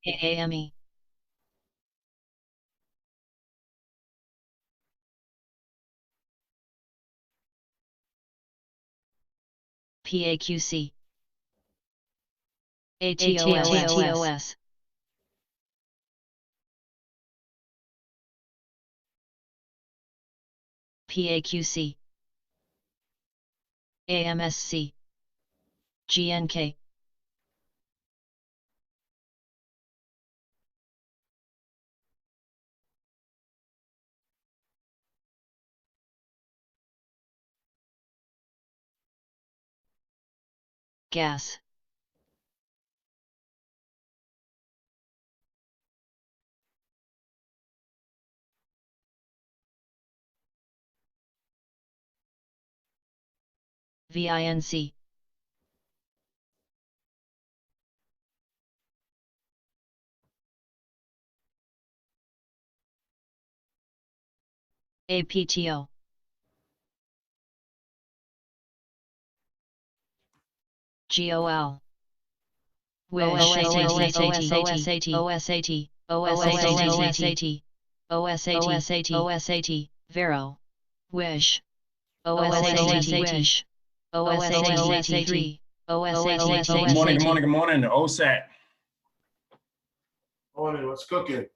AAME. PAQC. ATOS. PAQC. AMSC. GNK. Gas. VINC. APTO. GOL. OSAT, Vero. Wish. OSAT, OSAT3, OSAT. Good morning. OSAT. Morning, what's cooking?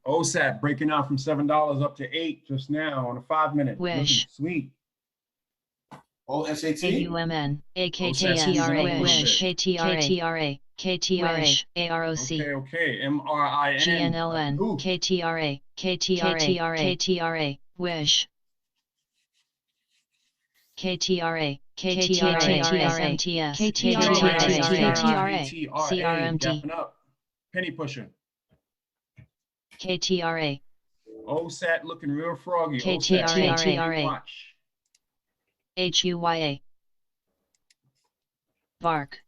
OSAT breaking out from $7 up to $8 just now on a 5-minute. Wish. Sweet. OSAT? AUMN, AKTRA, Wish, KTRA, AROC. Okay. MRIN. GNLN, KTRA, Wish. KTRA, SMTS, CRMT. Gapping up. Penny pusher. KTRA, OSAT looking real froggy. KTRA. Watch. HUYA. VARC.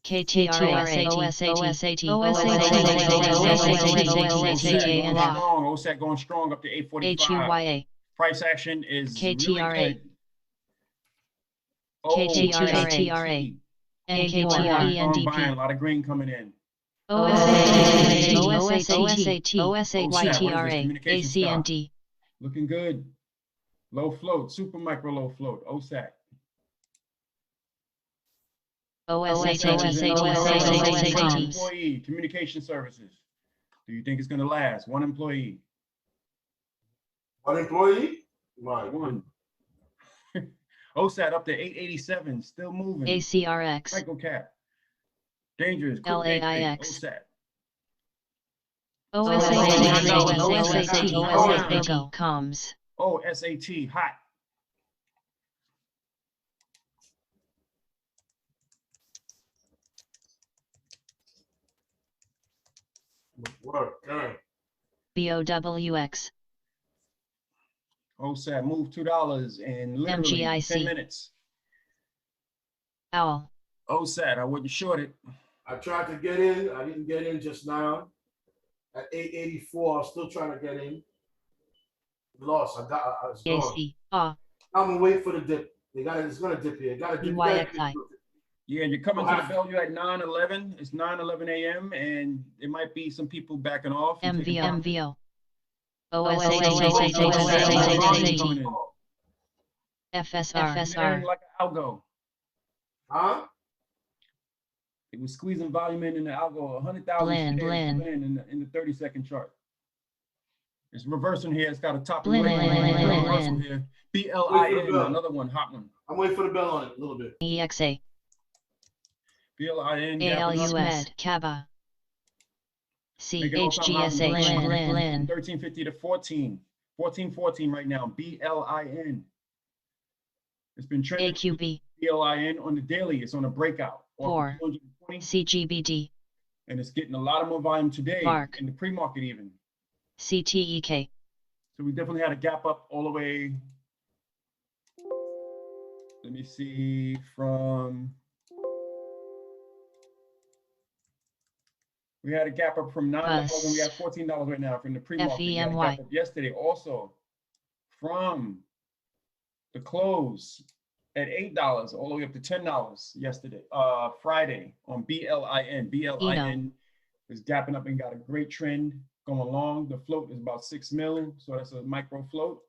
KTRA, OSAT, OSAT going strong up to 845. HUYA. Price action is KTRA. really good. KTRA, NKTR, Buying, a lot of green coming in. OSAT, Communication ACND. Looking good. Low float, super micro low float. OSAT. Employee, communication services. Do you think it's going to last? One employee. One employee? One. OSAT up to 887, still moving. ACRX. Micro cap. Dangerous. LAIX. OSAT. OSAT, comms. Oh, SAT, hot. Work. BOWX. OSAT moved $2 in literally MGIC. 10 minutes. OWL. OSAT, I wouldn't short it. I tried to get in. I didn't get in just now. At 884, I was still trying to get in. Lost. I was gone. AC. I'm gonna wait for the dip. It's gonna dip here. Gotta dip. Yeah, you're coming to the value at 9:11. It's 9:11 a.m. and it might be some people backing off. MVO. FSR. Like an algo. Huh? It was squeezing volume in the algo. 100,000 Blend. in the 30-second chart. It's reversing here. It's got a top Blend. reversal here. BLIN, another one, hot one. I'm waiting for the bell on it a little bit. EXA. BLIN. ALUS. CABA. CHGSA. Blend. 1350 to 1414 right now. BLIN. It's been trending. AQB. BLIN on the daily. It's on a breakout. 4. CGBD. And it's getting a lot of more volume today. VARC. In the pre-market even. CTEK. So we definitely had a gap up all the way. Let me see from. We had a gap up from $9. We have $14 right now from the pre-market. FEMY. Yesterday also from the close at $8 all the way up to $10 yesterday, Friday on BLIN. BLIN is gapping up and got a great trend going along. The float is about 6 mil, so that's a micro float.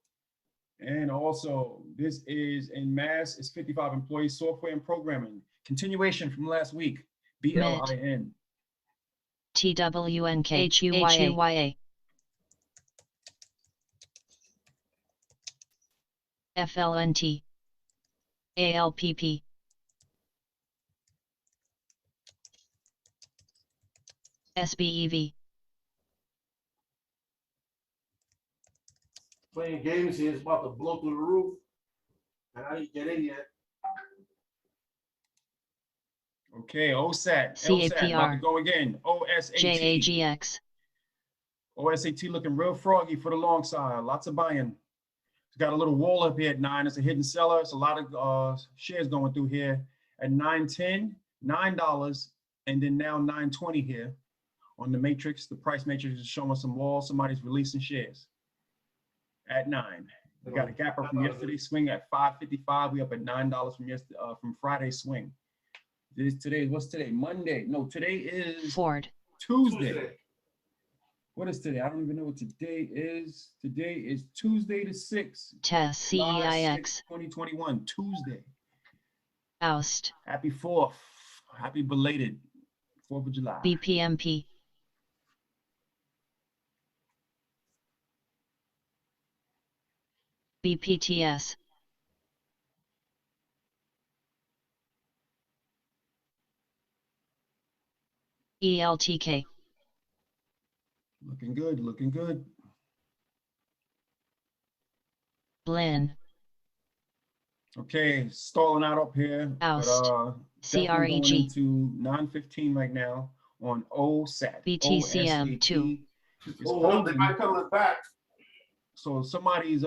And also, this is in mass, it's 55 employees, software and programming. Continuation from last week, BLIN. TWNK FLNT ALPP SBEV Playing games here is about to blow through the roof, and I didn't get in yet. Okay, OSAT, LSAT, about to CAPR go again. OSAT. JAGX OSAT looking real froggy for the long side. Lots of buying. It's got a little wall up here at 9. It's a hidden seller. It's a lot of shares going through here at 9.10, $9, and then now 9.20 here on the matrix. The price matrix is showing some walls. Somebody's releasing shares at 9. We got a gapper from yesterday's swing at 5.55. We up at $9 from yesterday, from Friday's swing. What's today? Monday. No, today is Ford Tuesday. What is today? I don't even know what today is. Today is Tuesday the 6th. TES July 6th, CEIX 2021, Tuesday. Oust Happy 4th. Happy belated 4th of July. BPMP BPTS ELTK Looking good, looking good. Blin Okay, stalling out up here. Oust But, definitely going CREG into 9.15 right now on OSAT. BTCM2 It's Oh, they holding. might come it back. So somebody's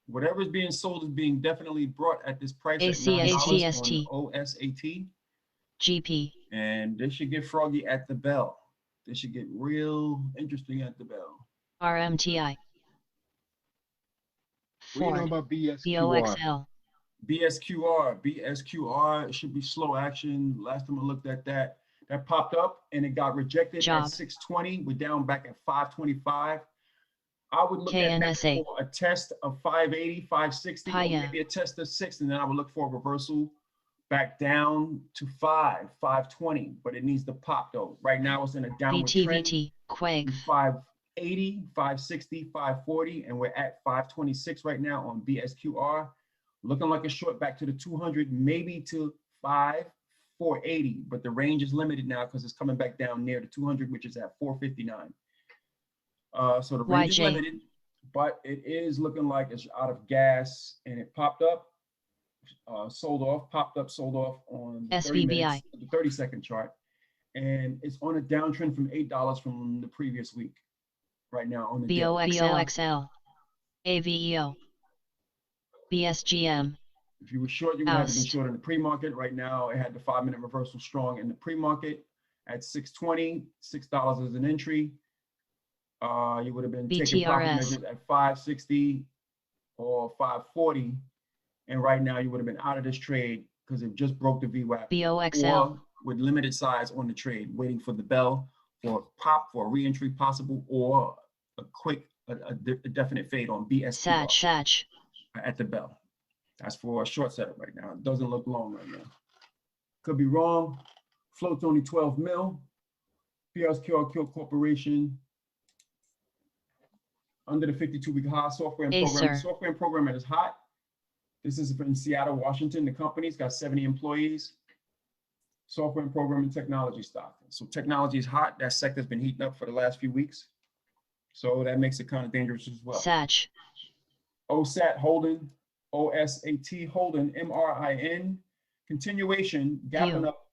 whatever's being sold is being definitely brought at this price at $9 on OSAT. GP And they should get froggy at the bell. They should get real interesting at the bell. RMTI What do you know Ford about BSQR? BOXL BSQR should be slow action. Last time I looked at that popped up and it got rejected Job. at 620. We're down back at 525. I would look at that KNSA. for a test of 580, 560, or Hiya. maybe a test of 6, and then I would look for a reversal back down to 520. But it needs to pop though. Right now it's in a downward trend. BTVT Quake 580, 560, 540, and we're at 526 right now on BSQR. Looking like a short back to the 200, maybe to 480, but the range is limited now because it's coming back down near the 200, which is at 459. So the range is YJ. limited, but it is looking like it's out of gas, and it popped up, sold off, popped up, sold off on the 30 minutes, the 30-second chart, and it's on a downtrend from $8 from the previous week. Right now on the BOXL AVEO BSGM If you were short, you would have to be short in the pre-market. Right now, it had the 5-minute reversal strong in the pre-market at 620, $6 as an entry. You would have been taking profit measures at 560 or 540, and right now you would have been out of this trade because it just broke the VWAP. BOXL or with limited size on the trade, waiting for the bell for pop for a re-entry possible, or a quick, a definite fade on BSQ Satch at the bell. That's for a short setup right now. It doesn't look long right now. Could be wrong. Float's only 12 mil. PSQR Corporation under the 52-week high. Software and programming. Software and programming is hot. This is in Seattle, Washington. The company's got 70 employees. Software and programming technology stock. So technology is hot. That sector's been heating up for the last few weeks. So that makes it kind of dangerous as well. Satch. OSAT holding, OSAT holding, MRIN. Continuation, gapping up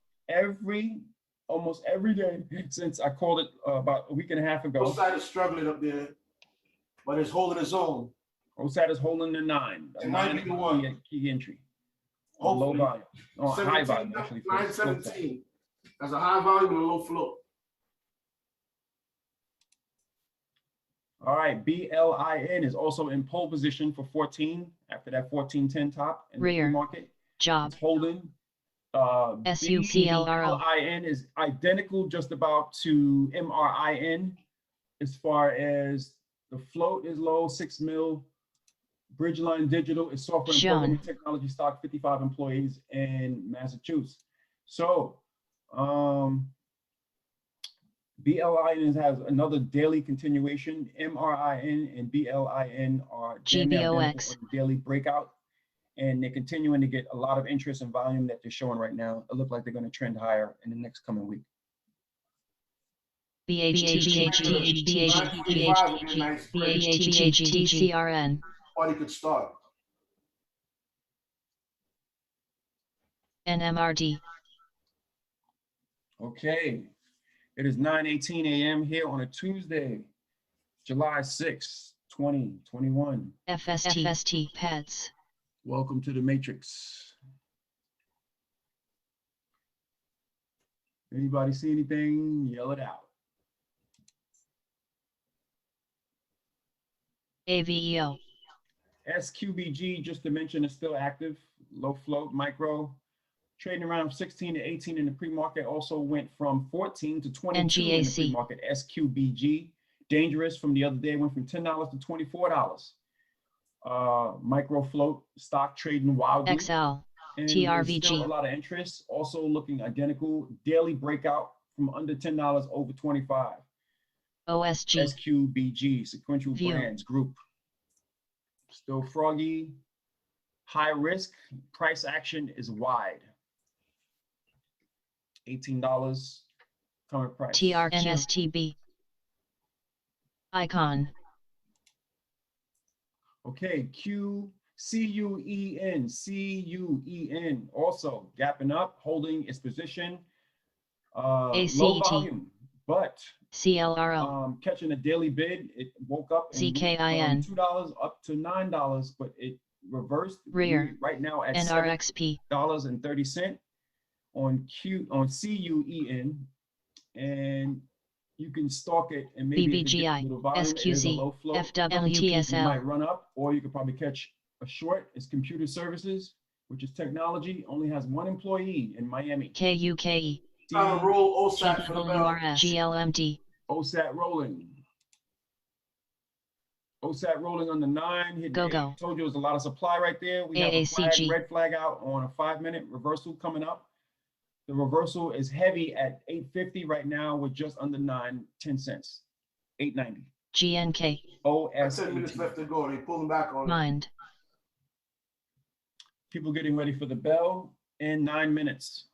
almost every day since I called it about a week and a half ago. OSAT is struggling up there, but it's holding its own. OSAT is holding the 9. The 9 key entry. Low volume. Oh, high volume, actually. 917. That's a high volume and a low float. All right, BLIN is also in pole position for 14 after that 1410 top in the Rear. pre-market. Job. It's holding. SUPLRO. BLIN is identical just about to MRIN as far as the float is low, 6 mil. Bridgeline Digital is software and Shown. programming technology stock, 55 employees in Massachusetts. So BLIN has another daily continuation. MRIN and BLIN are GBOX. on the daily breakout, and they're continuing to get a lot of interest and volume that they're showing right now. It looks like they're going to trend higher in the next coming week. BHTGTCRN. Or you could start. NMRD. Okay, it is 9:18 a.m. here on a Tuesday, July 6, 2021. FST Pets. Welcome to the Matrix. Anybody see anything? Yell it out. AVEO. SQBG, just to mention, is still active. Low float, micro. Trading around 16 to 18 in the pre-market. Also went from 14 to 22 in the pre-market. SQBG. Dangerous from the other day. Went from $10 to $24. Micro float stock trading wildly. XL. And TRVG. still a lot of interest. Also looking identical. Daily breakout from under $10 over 25. OSG. SQBG, Sequential View. Brands Group. Still froggy. High risk. Price action is wide. $18 current price. TRNSTB. Icon. Okay, CUEN, CUEN also gapping up, holding its position. Low volume, but CLRO. catching a daily bid. It woke up and ZKIN. $2 up to $9, but it reversed. Rear. Right now at NRXP. $7.30 on CUEN, and you can stalk it and maybe BBGI, if it gets a little volume, it is a low SQZ, float. FWTSL. You might run up, or you could probably catch a short. It's computer services, which is technology. Only has one employee in Miami. KUKE. Trying to roll OSAT for the bell. GWRS. GLMD. OSAT rolling. OSAT rolling on the 9. Hitting Go, 8. go. Told you there's a lot of supply right there. We have a AACG. red flag out on a 5-minute reversal coming up. The reversal is heavy at 8.50 right now with just under 10 cents. 8.90. GNK. 10 minutes left to go. They pulling back on it. Mind. People getting ready for the bell in 9 minutes.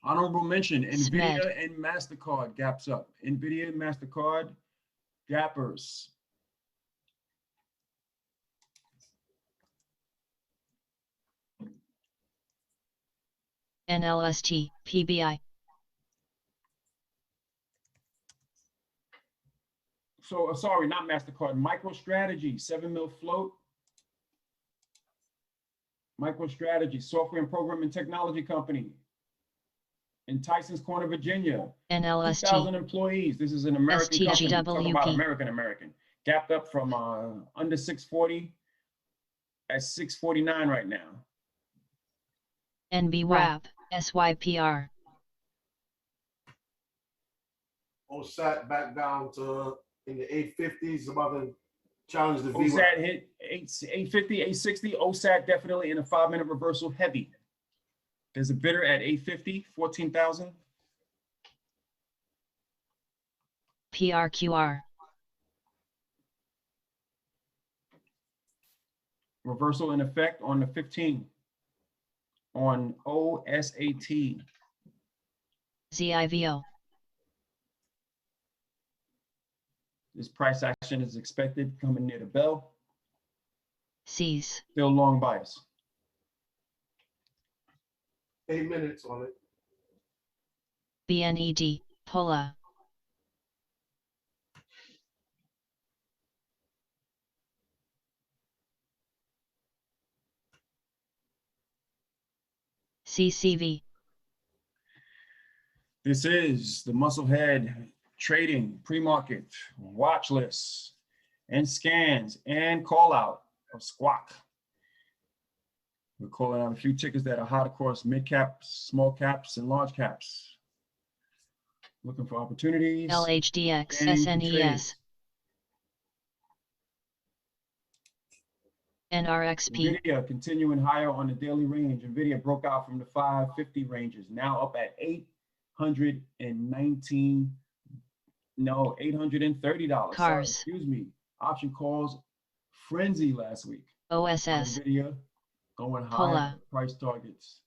Honorable mention, NVIDIA and MasterCard gaps up. NVIDIA and MasterCard gappers. NLST. PBI. So, sorry, not MasterCard, MicroStrategy, 7 mil float. MicroStrategy, software and programming technology company in Tyson's Corner, Virginia. NLST. 2,000 employees. This is an American company. Talk about STGWP. American. Gapped up from under 640 at 649 right now. NBWAP. SYPR. OSAT back down to in the 850s, about to challenge the V. OSAT hit 850, 860. OSAT definitely in a 5-minute reversal heavy. There's a bidder at 850, 14,000. PRQR. Reversal in effect on the 15 on OSAT. ZIVO. This price action is expected coming near the bell. C's. Still long bias. 8 minutes on it. BNED. Pola. CCV. This is the Musclehead trading pre-market watch list and scans and call out of Squawk. We're calling out a few tickers that are hot across mid caps, small caps, and large caps. Looking for opportunities. LHDX, scanning for SNES, trades. NRXP. NVIDIA continuing higher on the daily range. NVIDIA broke out from the 550 ranges, now up at $830. Cars. Excuse me. Option calls frenzy last week. OSS. NVIDIA going higher. Pola. Price targets.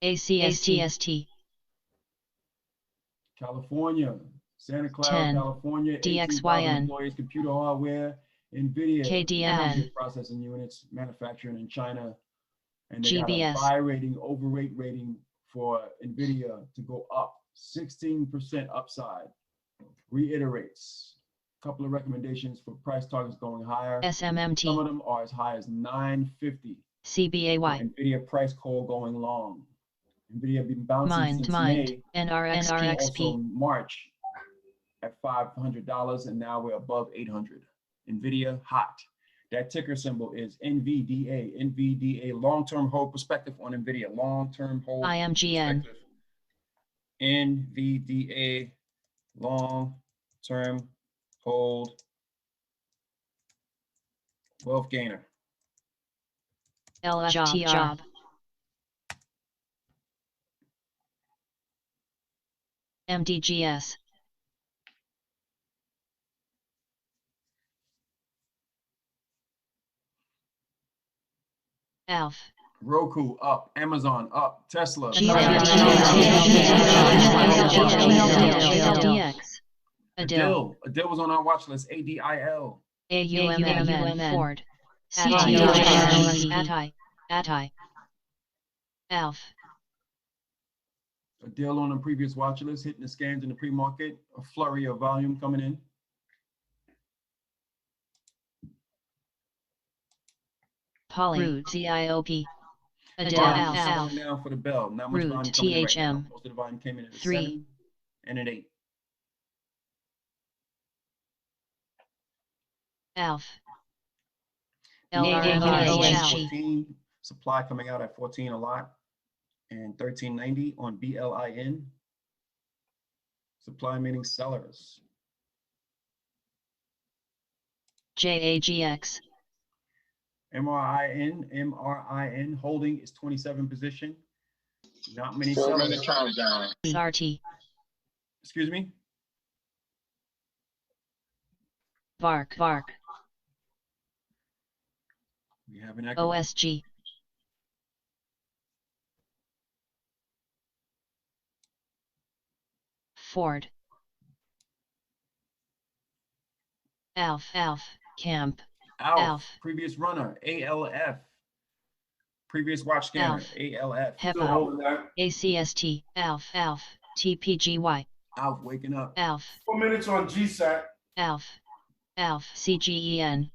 ACST. California, Santa Clara, 10. California, 18,000 DXYN. employees, computer hardware, NVIDIA, KDMN. processing units, manufacturing in China, and they got a GBS. buy rating, overweight rating for NVIDIA to go up, 16% upside. Reiterates a couple of recommendations for price targets going higher. Some of SMMT. them are as high as 950. CBAY. NVIDIA price call going long. NVIDIA been bouncing since Mind. May, NRXP. also March at $500, and now we're above 800. NVIDIA hot. That ticker symbol is NVDA. NVDA, long-term hold perspective on NVIDIA. Long-term hold IMGN. perspective. NVDA, long-term hold wealth gainer. LFTR. MDGS. ALF. Roku up, Amazon up, Tesla. GDX. Adil. Adil was on our watch list. ADIL. AUMN. Ford. CTO. ATI. ALF. Adil on the previous watch list, hitting the scans in the pre-market. A flurry of volume coming in. Poly. CIOP. Adil. ALF. Now for the bell. Not much volume coming in right now. THM. Most of the volume came in at a 3. 7 and an 8. ALF. LRMISG. LRMISG. Supply coming out at 14 a lot. And 1390 on BLIN. Supply meaning sellers. JAGX. MRIN holding is 27 position. Not many 4 sellers. minute countdown. SRT. Excuse me? VARC. We have an echo. OSG. Ford. ALF. Camp. ALF. Previous runner. ALF. Previous watch scanner. ALF. ALF. Still HEPA. holding that. ACST. ALF. TPGY. ALF waking up. ALF. 4 minutes on GSAT. ALF. CGEN.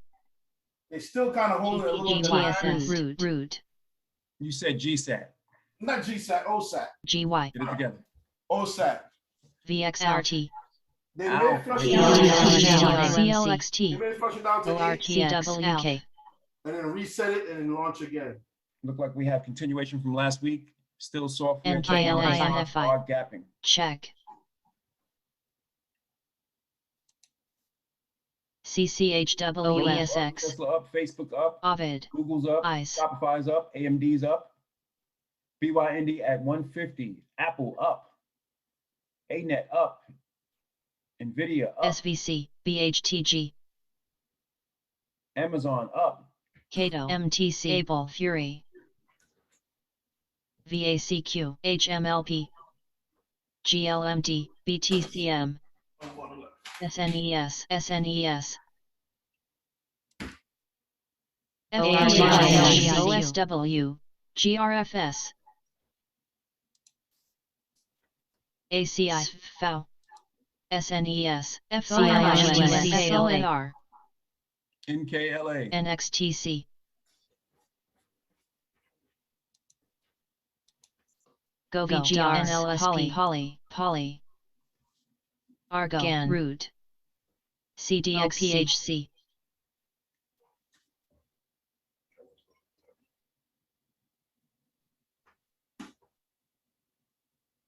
They still kind of holding a little bit. GTSS. Root. You said GSAT. Not GSAT, OSAT. GY. Get it together. OSAT. VXRT. They Ow. may flush it down to 8. They CLXT. may flush it down to 8 ORTXWK. and then reset it and then launch again. Look like we have continuation from last week. Still software. NKLINFI. Hard gapping. Check. CCHWESX. Tesla up. Facebook up. Ovid. Google's up. ICE. Shopify's up. AMD's up. BYND at 150. Apple up. ANET up. NVIDIA up. SVC. BHTG. Amazon up. Cato. MTC. Able. Fury. VACQ. HMLP. GLMT. BTCM. SNES. OSW. GRFS. ACI. FAO. SNES. FCIUSLAR. NKLA. NXTC. Go VGR NLSP Poly Argo Gan Root CDXPHC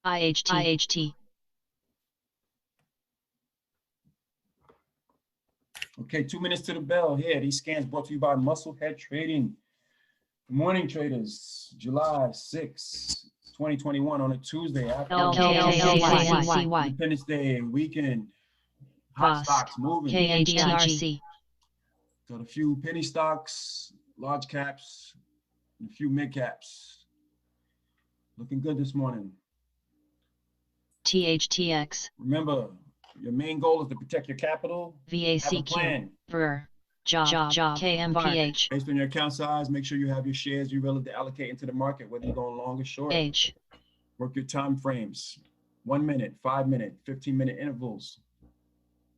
IHT Okay, 2 minutes to the bell here. These scans brought to you by Musclehead Trading. Good morning, traders. July 6, 2021 on a Tuesday. Independence Day weekend. Hot stocks moving. KHTRC Got a few penny stocks, large caps, and a few mid caps. Looking good this morning. THTX Remember, your main goal is to protect your capital. Have a VACQ plan. Ver Job KMPH Based on your account size, make sure you have your shares you're willing to allocate into the market, whether you're going long or short. H Work your time frames. 1 minute, 5 minute, 15-minute intervals.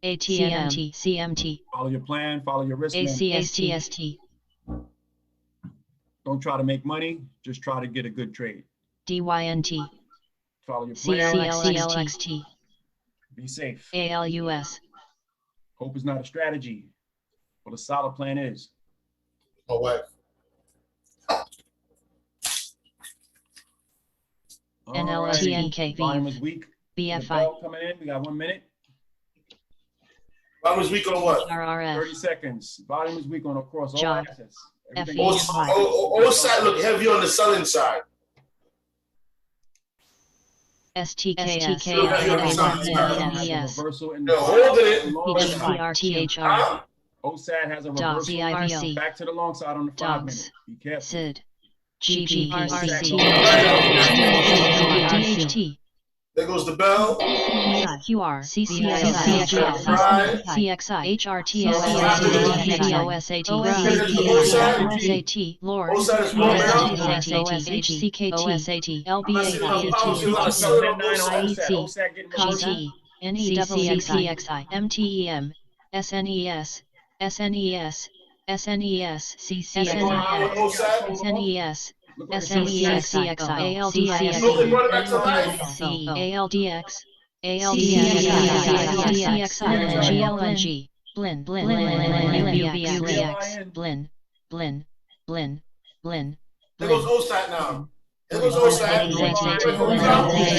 ATMT CMT Follow your plan, follow your risk management. ACSTST Don't try to make money, just try to get a good trade. DYNT Follow your plan. CLXT Be safe. ALUS Hope is not a strategy, but a solid plan is. My wife. NLSTNK Volume is weak. The BFI bell coming in. We got 1 minute. I was weak on what? 30 RRF seconds. Volume is weak on across all Job. assets. FE. Everything else- All side look heavy on the selling side. STKS has a reversal in the They're holding it. long side. PTR OSAT has a DOS reversal CIVC back to the long side on the 5 Dogs. minute. Be careful. SID GPRCT DHT There goes the bell. QR CCXI HRT Lord OSAT is moving out. HCKT I'm not seeing enough power to not sell it on both sides. OSAT getting reversal. GT NECCXI MTEM SNES SNES SNES CCXI SNES SNESCXI Look, they brought it back to life. ALDX ALDX GLNG Blin UBX Blin There goes OSAT now. There goes OSAT. We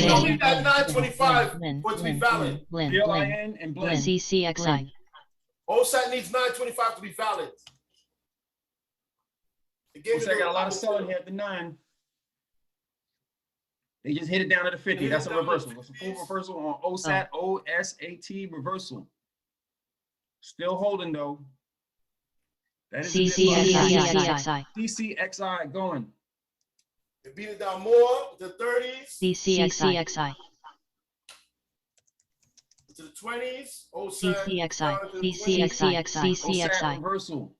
don't need that 925 for it to be valid. PLIN and blend. CCXI OSAT needs 925 to be valid. It gave OSAT got a lot of selling here at the 9. They just hit it down to the 50. That's a reversal. That's a full reversal on OSAT, OSAT reversal. Still holding though. That is CCXI CCXI going. It beat it down more to the 30s, CCXI to the 20s. OSAT CCXI Reversal.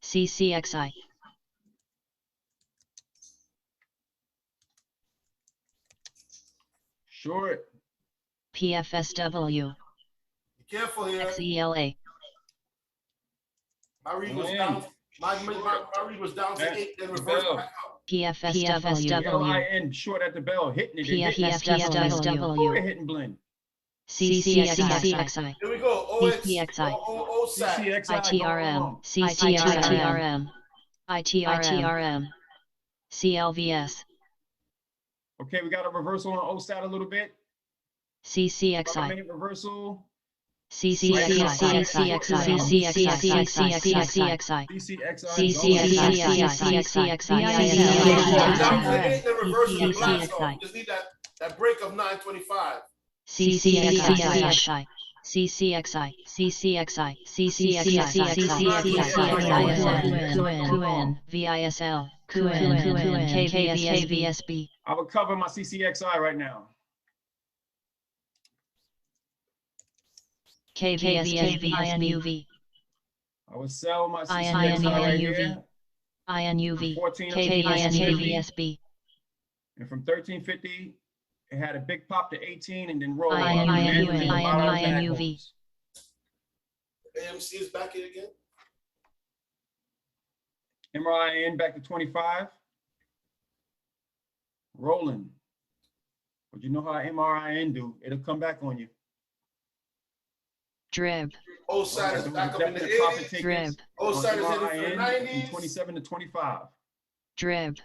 CCXI Short. PFSW Be careful here. XELA My read was down. My read was down to 8, then reversed back up. PFSW LIN short at the bell, hitting it. PFSW Hitting blend. CCXI Here we go. CCXI OSAT. ITRM CCXI ITRM CLVS Okay, we got a reversal on OSAT a little bit. CCXI Minute reversal. CCXI Down to 8, then reverse the black zone. Just need that break of 925. CCXI CCXI VISL KVSB I would cover my CCXI right now. KVSB I would sell my CCXI right here. INUV 14 KVSB and from 1350 it had a big pop to 18 and then roll up. INUV AMC is back in again. MRIN back to 25. Rolling. But you know how MRIN do. It'll come back on you. Drib. OSAT is Those back are up in the definite profit 80s. takers Drib. on OSAT is headed for the MRIN from 90s. 27 to 25. Drib.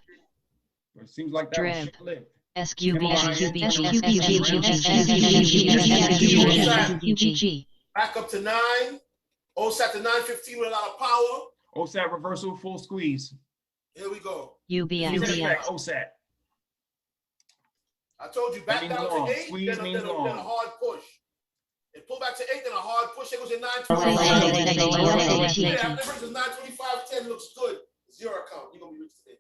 But it seems like that was Drib. short-lived. SQBG. Back up to 9. OSAT to 915 with a lot of power. OSAT reversal, full squeeze. Here we go. UBX. OSAT. I told you, back That means down long. to 8, Squeeze then a means long. hard push. It pulled back to 8, then a hard push. It goes in 925. After versus 925, 10 looks good. Zero account. You're going to be rich today.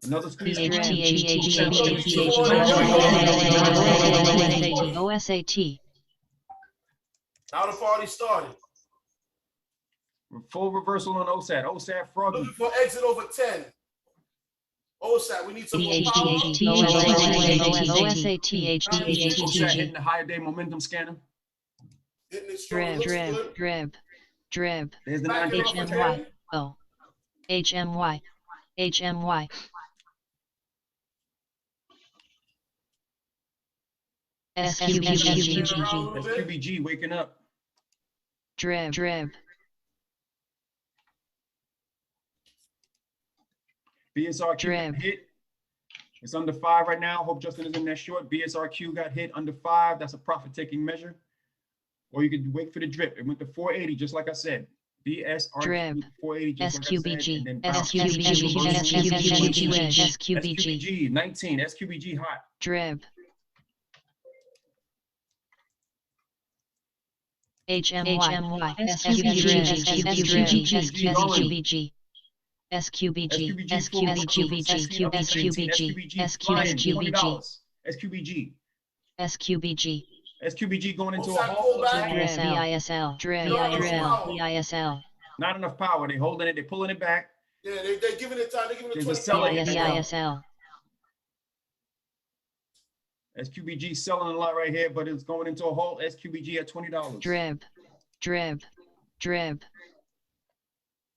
Another squeeze. OSAT. Now the party started. Full reversal on OSAT. OSAT froggy. Looking for exit over 10. OSAT, we need some more power. OSAT hitting the higher day momentum scanner. Hitting it strong. Looks good. Drib. There's the Back it up for 10. Oh. HMY. SQBG waking up. Drib. BSRQ got hit. It's under 5 right now. Hope Justin is in that short. BSRQ got hit under 5. That's a profit-taking measure. Or you could wait for the drip. It went to 480, just like I said. BSRQ 480, just SQBG. like I said. SQBG 19. SQBG hot. Drib. HMY. SQBG going into a hold. VISL. Not enough power. They're holding it. They're pulling it back. Yeah, they're giving it time. They're giving it There's a 20 seller minutes. hitting it. VISL. SQBG selling a lot right here, but it's going into a halt. SQBG at $20. Drib.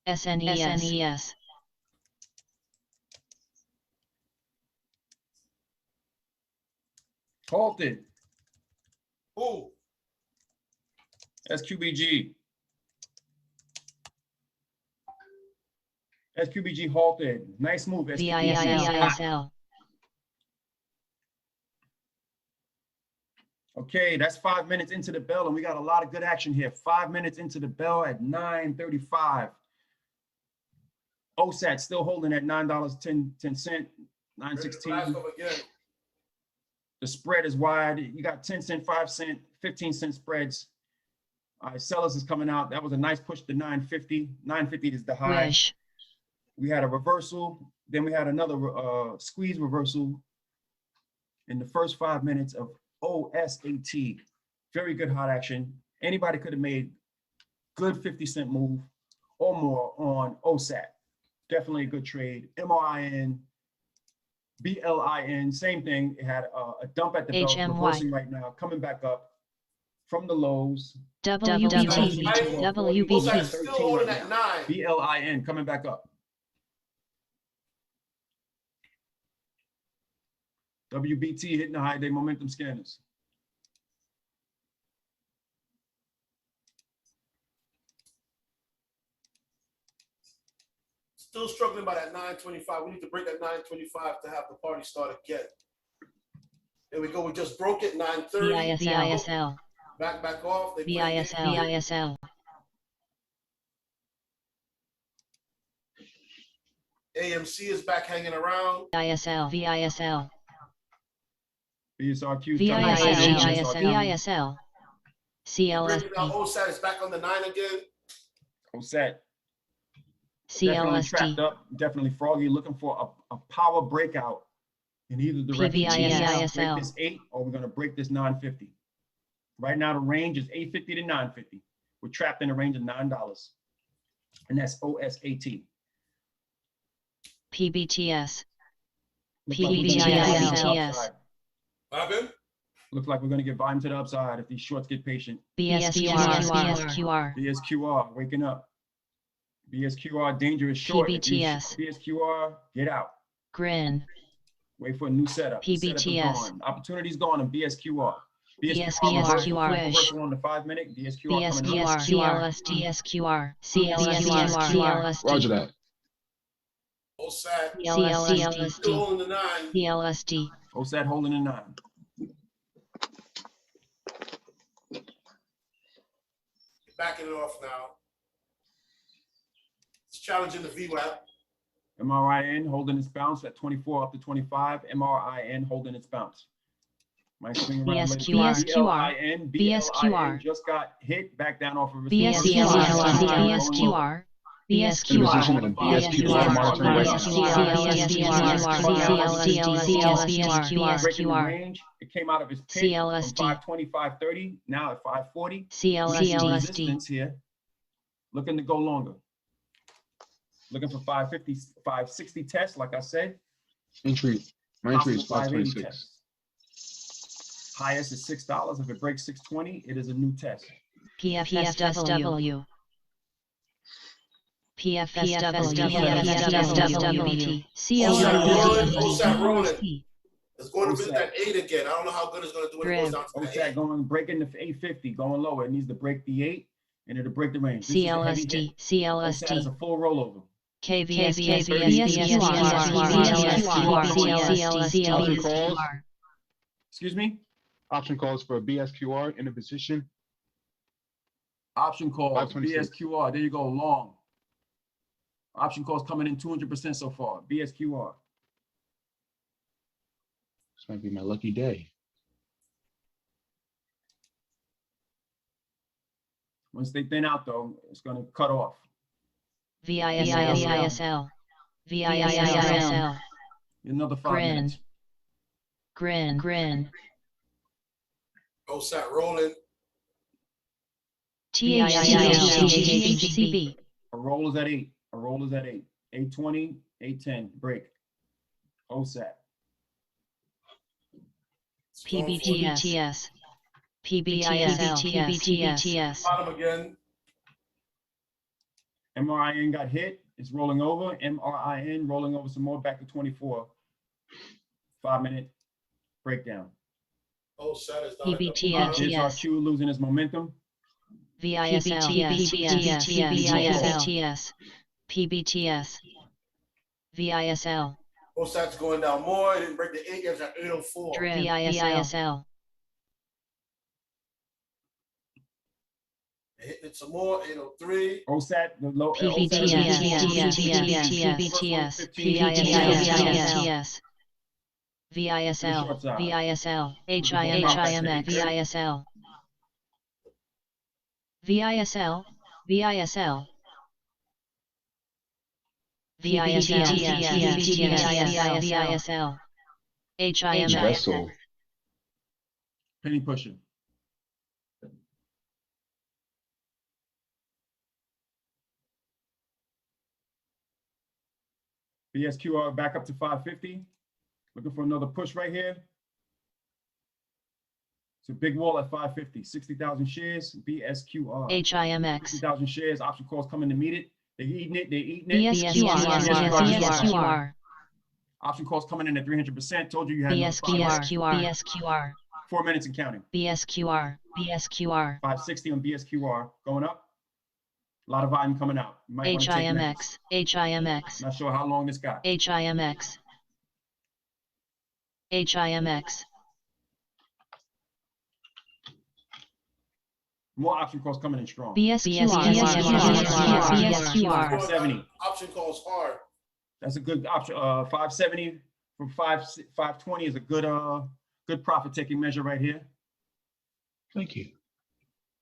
SNES. Halted. Who? SQBG. SQBG halted. Nice move. VISL. Okay, that's 5 minutes into the bell, and we got a lot of good action here. 5 minutes into the bell at 9:35. OSAT still holding at $9.10, 9.16. The spread is wide. You got 10 cent, 5 cent, 15 cent spreads. All right, sellers is coming out. That was a nice push to 950. 950 is the high. Wish. We had a reversal. Then we had another squeeze reversal in the first 5 minutes of OSAT. Very good hot action. Anybody could have made good 50-cent move or more on OSAT. Definitely a good trade. MRIN, BLIN, same thing. It had a dump at the belt, reversing right now, coming back up from the lows. WBT. OSAT still holding at 9. BLIN coming back up. WBT hitting the high day momentum scanners. Still struggling by that 925. We need to break that 925 to have the party start again. There we go. We just broke it. 930. VISL. Back off. VISL. AMC is back hanging around. VISL. BSRQ. VISL. CLSD. OSAT is back on the 9 again. OSAT. Definitely trapped CLSD. up. Definitely froggy. Looking for a power breakout in either direction. PVISL. Break this 8 or we're going to break this 950. Right now, the range is 850 to 950. We're trapped in the range of $9. And that's OSAT. PBTS. Looks like we're gonna get volume to the PBTS. upside. Happened? Looks like we're going to get volume to the upside if these shorts get patient. BSQR. BSQR waking up. BSQR dangerous short. PBTS. BSQR get out. Grin. Wait for a new setup. The setup is PBTS. gone. Opportunity's gone on BSQR. BSQR. Reversal on the 5-minute. BSQR coming up. CLST, CLST, Roger that. OSAT CLST, still holding the 9. CLST, OSAT holding a 9. Backing it off now. It's challenging the VWAP. MRIN holding its bounce at 24 up to 25. MRIN holding its bounce. My swing around BSQR, BLIN just got hit back down off of its BSQR, BSQR, BSQR, monitoring right now. Breaking the range. It came out of its pit from 520, 530. Now at 540. Resistance here. Looking to go longer. Looking for 550, 560 tests, like I said. Entry. My entry is Possible 526. tests. Highest is $6. If it breaks 620, it is a new test. PFSW, OSAT rolling. It's going to visit that 8 again. I don't know how good it's going to do when it goes down to the 8. OSAT breaking the 850, going lower. It needs to break the 8, and it'll break the range. OSAT is a full rollover. Excuse me? Option calls for BSQR in a position. Option calls, 526. BSQR. There you go, long. Option calls coming in 200% so far. BSQR. This might be my lucky day. Once they thin out, though, it's going to cut off. VISL, Another 5 minutes. Grin, OSAT rolling. THCB, A roll is at 8. A roll is at 8. 820, 810. Break. OSAT. PBTS, PBTS, Bottom again. MRIN got hit. It's rolling over. MRIN rolling over some more back to 24. 5-minute breakdown. OSAT is down at the PBTS. bottom. Here's our Q losing his momentum. PBTS, VISL, OSAT's going down more. It didn't break the 8 yet. It's at 804. VISL, Hitting it some more. 803. OSAT, the low. PBTS, VISL, Vessel. Penny pushing. BSQR back up to 550. Looking for another push right here. It's a big wall at 550. 60,000 shares. BSQR. 60,000 shares. Option calls coming to meet it. They're eating it. BSQR, Option calls coming in at 300%. Told you you had BSQR, 4 minutes and counting. BSQR, 560 on BSQR going up. A lot of volume coming out. You might want to take notes. HIMX, Not sure how long this got. HIMX, More option calls coming in strong. BSQR, 570. Option calls hard. That's a good option. 570 from 520 is a good good profit taking measure right here. Thank you.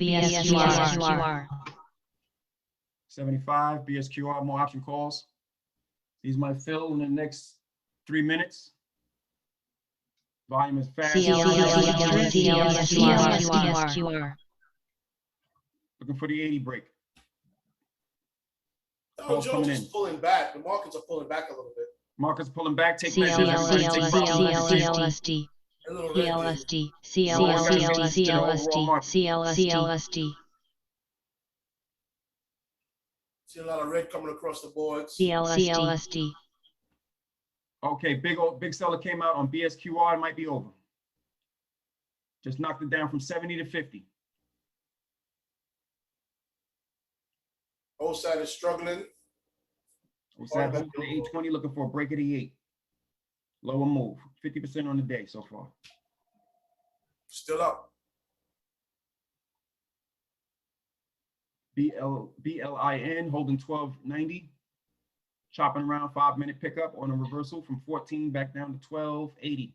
BSQR, 75 BSQR, more option calls. These might fill in the next 3 minutes. Volume is fast. CLSQR, Looking for the 80 break. Dow Calls Jones coming is in. pulling back. The markets are pulling back a little bit. Markets pulling back. Take measures. Everybody take profit. CLSD, A little red there. CLSD, See a lot of red coming across the boards. CLSD, Okay, big seller came out on BSQR. It might be over. Just knocked it down from 70 to 50. OSAT is struggling. What's that? Holding the 820, looking for a break of the 8. Lower move, 50% on the day so far. Still up. BLIN holding 1290. Chopping around, 5-minute pickup on a reversal from 14 back down to 1280.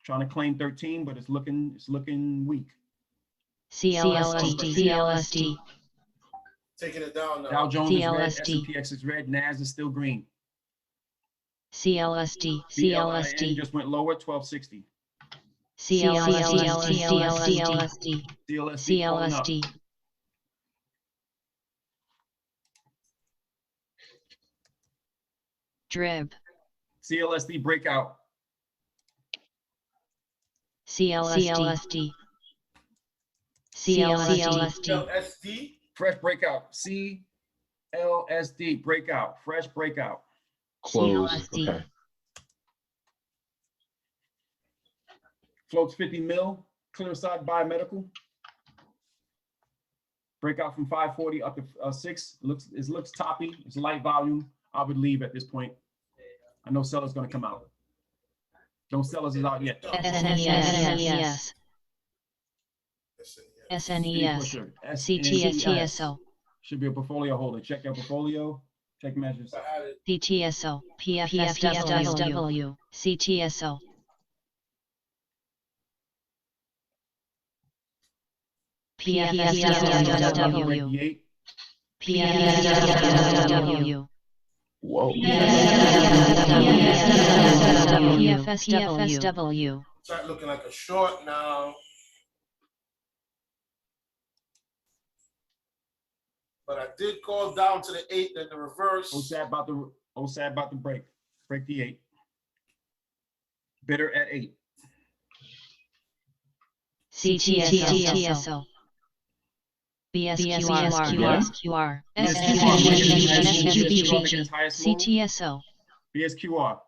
Trying to claim 13, but it's looking weak. CLSD. Taking it down now. Dow Jones is red, CLSD. S&PX is red, NAS is still green. CLSD. BLIN just went lower, 1260. CLSD. CLSD pulling up. Drib. CLSD breakout. CLSD. LSD. Fresh breakout. CLSD breakout. Fresh breakout. Close. CLSD. Okay. Floats 50 mil. Clear side biomedical. Breakout from 540 up to 6. It looks toppy. It's light volume. I would leave at this point. I know sellers going to come out. Don't sellers is out yet. SNES. SNES. CTSO. Should be a portfolio holder. Check your portfolio. Check measures. CTSO. PFSW. CTSO. PFSW. PFSW. Whoa. PFSW. Start looking like a short now. But I did call down to the 8, then the reverse. OSAT about to break the 8. Bidder at 8. CTSO. BSQR. CTSO. BSQR.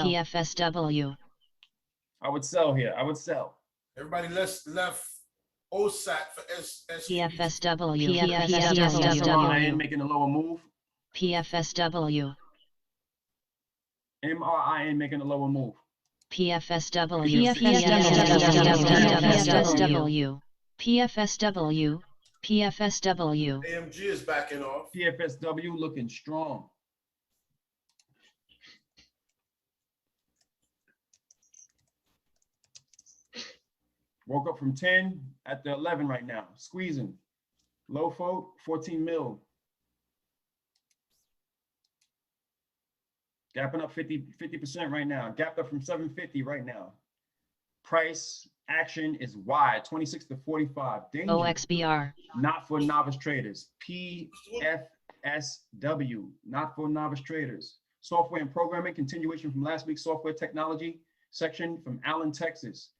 PFSW. I would sell here. I would sell. Everybody left OSAT for PFSW. MRIN making a lower move. PFSW. MRIN making a lower move. PFSW. AMG is backing off. PFSW looking strong. Woke up from 10 at the 11 right now. Squeezing. Low float, 14 mil. Gapping up 50% right now. Gapped up from 750 right now. Price action is wide, 26 to 45. Danger. OXBR. Not for novice traders. PFSW. Not for novice traders. Software and programming, continuation from last week's software technology section from Allen, Texas.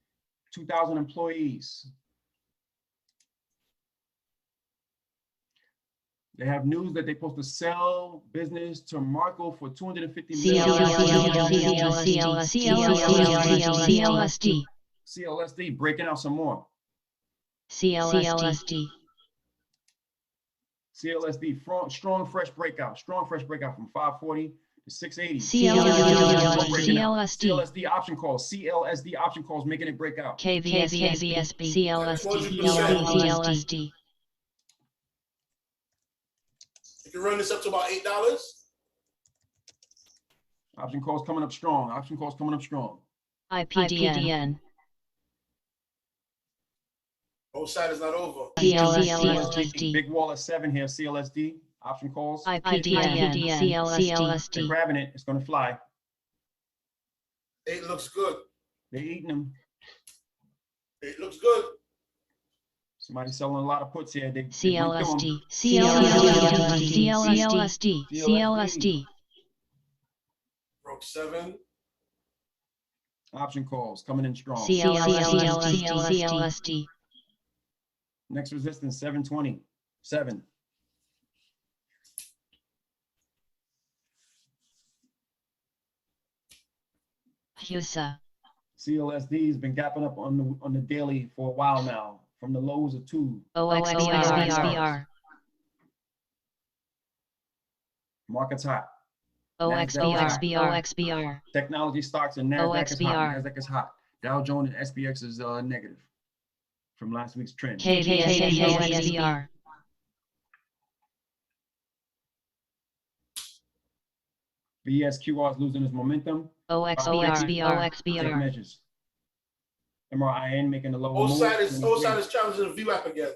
2,000 employees. They have news that they're supposed to sell business to Marco for $250 million. CLSD. CLSD breaking out some more. CLSD. CLSD strong fresh breakout. Strong fresh breakout from 540 to 680. CLSD option calls. CLSD option calls making it break out. KVSB. CLSD. You can run this up to about $8. Option calls coming up strong. Option calls coming up strong. IPDN. OSAT is not over. CLSD. Big wall at 7 here. CLSD option calls. IPDN. CLSD. They're grabbing it. It's going to fly. 8 looks good. They're eating them. 8 looks good. Somebody selling a lot of puts here. They went through 'em. CLSD, CLSD, CLSD, CLSD. Broke 7. Option calls coming in strong. CLSD. Next resistance 720. 7. USA. CLSD has been gapping up on the daily for a while now, from the lows of 2. OXBR. Market's hot. OXBR. Technology stocks and NASDAQ is hot. OXBR. NASDAQ is hot. Dow Jones and SPX is negative from last week's trend. KVSBR. VSQR is losing its momentum. OXBR. Measures. MRIN making the lower move. OSAT is challenging the VWAP again.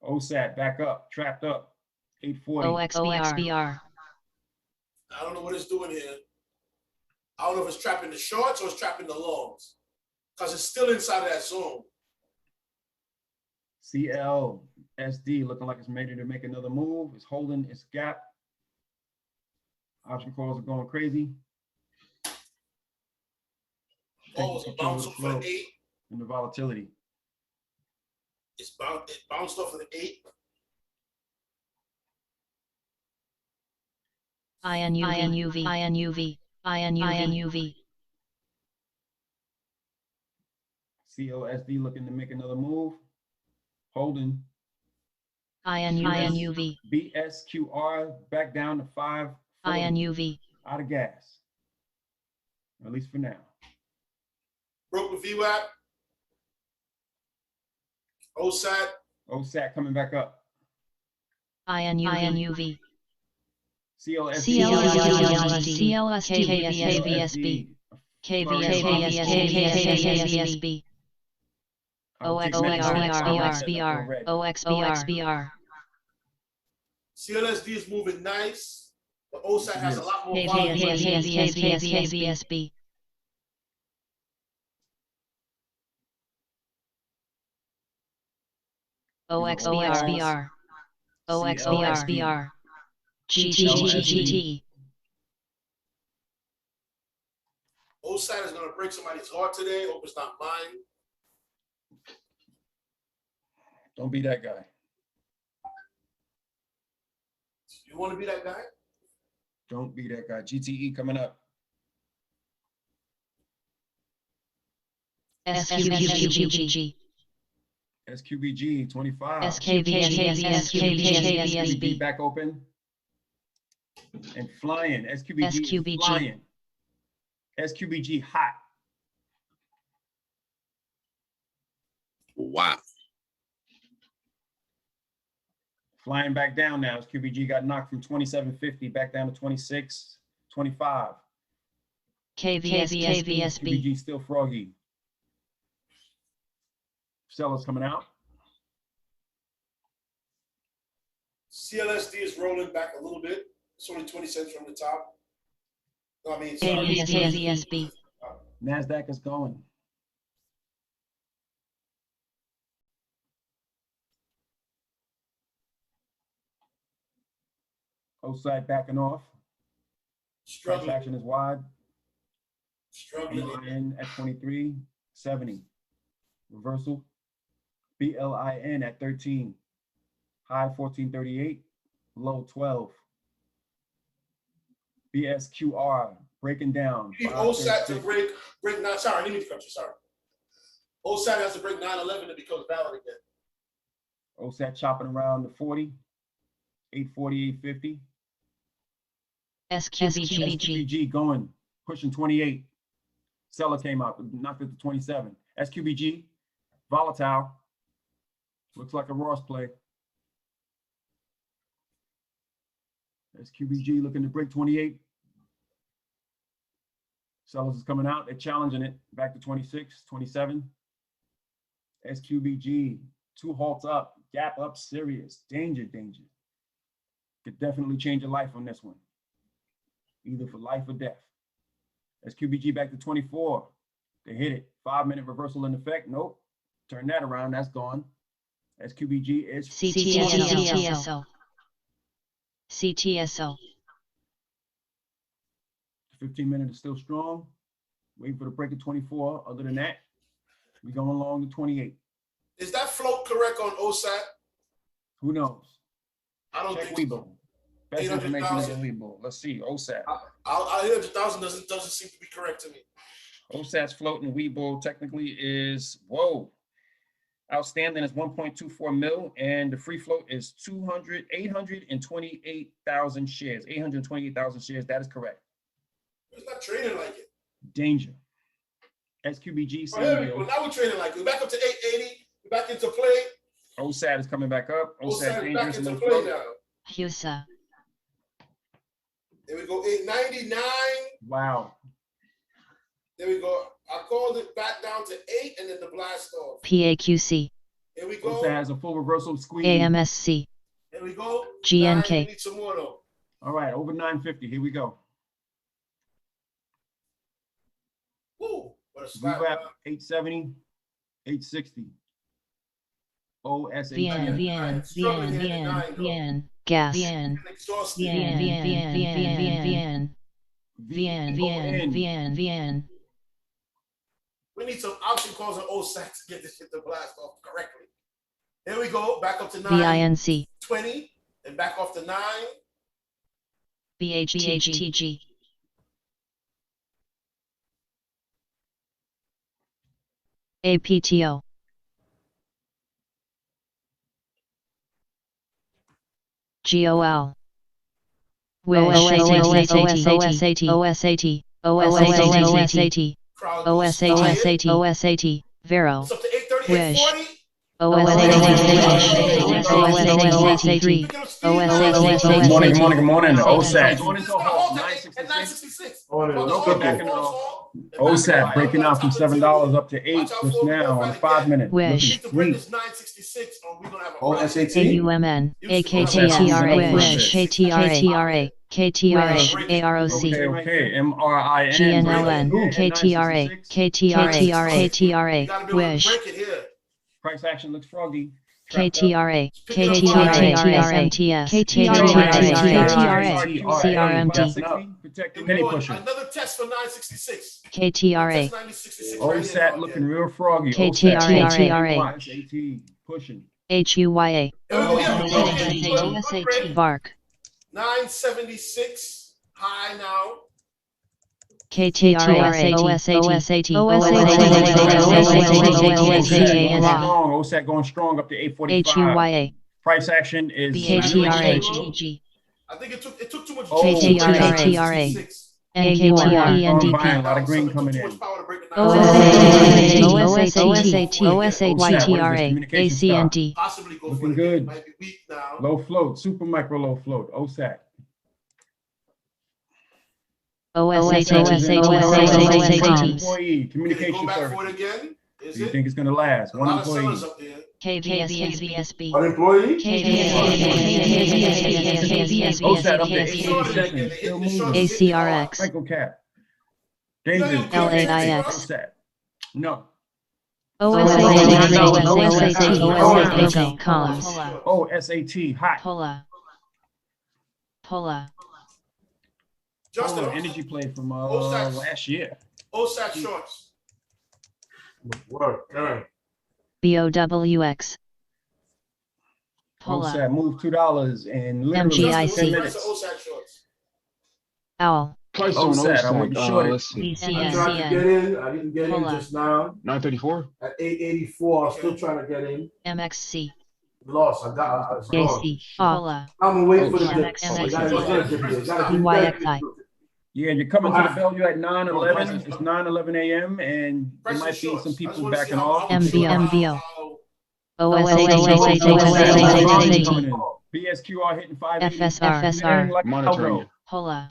OSAT back up, trapped up. 840. OXBR. I don't know what it's doing here. I don't know if it's trapping the shorts or it's trapping the longs, because it's still inside of that zone. CLSD looking like it's ready to make another move. It's holding its gap. Option calls are going crazy. Oh, it's bounced off an 8. And the volatility. It bounced off of the 8. INUV. CLSD looking to make another move. Holding. INUV. BSQR back down to 5. INUV. Out of gas. At least for now. Broke the VWAP. OSAT coming back up. INUV. CLSD. KVSB. OXBR. CLSD is moving nice. The OSAT has a lot more volume. KVSB. OXBR. GT. OSAT is going to break somebody's heart today. Hope it's not mine. Don't be that guy. You want to be that guy? Don't be that guy. GTE coming up. SQBG 25. SQBG back open. And flying. SQBG. Flying. SQBG hot. Wow. Flying back down now. SQBG got knocked from 27.50 back down to 26.25. KVSB. SQBG still froggy. Sellers coming out. CLSD is rolling back a little bit. It's only 20 cents from the top. No, I mean, KVSB. NASDAQ is going. OSAT backing off. Price action is wide. BLIN at 23.70. Reversal. BLIN at 13. High 14.38. Low 12. BSQR breaking down. OSAT to break 9. Sorry, let me cut you. Sorry. OSAT has to break 9.11 to become valid again. OSAT chopping around the 40. 840, 850. SQBG going, pushing 28. Seller came out, knocked it to 27. SQBG, volatile. Looks like a Ross play. SQBG looking to break 28. Sellers is coming out, they're challenging it back to 26, 27. SQBG, 2 halts up, gap up, serious, danger. Could definitely change your life on this one. Either for life or death. SQBG back to 24. They hit it. 5-minute reversal in effect. Nope. Turn that around. That's gone. SQBG is CTSO. CTSO. 15-minute is still strong. Waiting for the break of 24. Other than that, we're going along to 28. Is that float correct on OSAT? Who knows? I don't Check think so. Weibo. Best information is 800,000. in Weibo. Let's see. OSAT. 800,000 doesn't seem to be correct to me. OSAT's float in Weibo technically is, whoa. Outstanding is 1.24 mil, and the free float is 828,000 shares. 828,000 shares. That is correct. It's not trading like it. Danger. SQBG. Oh, here we go. Now we're trading like it. We're back up to 880. We're back into play. OSAT is coming back up. OSAT is back dangerous. into No play float. now. Husa. There we go. 899. Wow. There we go. I called it back down to 8 and then the blast off. PAQC. Here we go. OSAT has a full reversal squeeze. AMSC. Here we go. GNK. 9, we need some more though. All right, over 950. Here we go. Woo. What a We slap. wrap 870, 860. OSAT. VN. Gas. VN. Exhausted. VN. We need some option calls on OSAT to get this shit to blast off correctly. Here we go. Back up to 9. VINC. 20. And back off to 9. BHTG. APTO. GOL. OSAT. Vero. It's up to 830, Wish. 840. Good morning, good morning, good morning. OSAT. Going into a halt at 966. Back in it all. OSAT breaking out from $7 up to $8 just now on 5 minutes. Wish. To bring this 966 or we're going to have a OSAT. AUMN. AKTRA. Wish. KTRA. KTRA. AROC. Okay. MRIN. GNLN. KTRA. KTRA. Wish. Break it here. Price action looks froggy. KTRA. KTRA. CRMT. Penny pusher. Another test for 966. KTRA. Test 966 OSAT looking real froggy. KTRA. OSAT pushing. HUYA. VARC. 976 high now. KTRA. OSAT. OSAT going strong up to 845. HUYA. Price action is KTRA. I think it took too much. KTRA. NKTR. A lot of green coming in. OSAT. ACND. Possibly go Looking for it. good. Might be weak now. Low float, super micro low float. OSAT. OSAT. Employee communication Go back for service. it again. Is Do you it? think it's going to last? A One lot of employee. sellers up there. KVSB. Unemployed? OSAT up to 87. Still moving. ACRX. Micro cap. Dangerous. LAIX. OSAT. No. OSAT. Columns. OSAT. Hot. Pola. Justin, Energy play from OSAT. last year. OSAT shorts. Work. BOWX. OSAT moved $2 in literally MGIC. 10 That's minutes. the OSAT shorts. OWL. Price on OSAT, I wouldn't OSAT. short it. Let's see. I tried to get in. I didn't get in Hold on. just now. 934. At 884, I'm still trying to get in. MXC. Lost. I lost. JC. Pola. I'm gonna wait for the dip. MXC. DYXI. Yeah, you're coming to the value at 9:11. It's 9:11 a.m. and there Price might of be shorts. some I just people wanna see backing how- off. MVO. Coming in. OSAT. BSQR hitting 5. FSR. Monitoring you. Pola.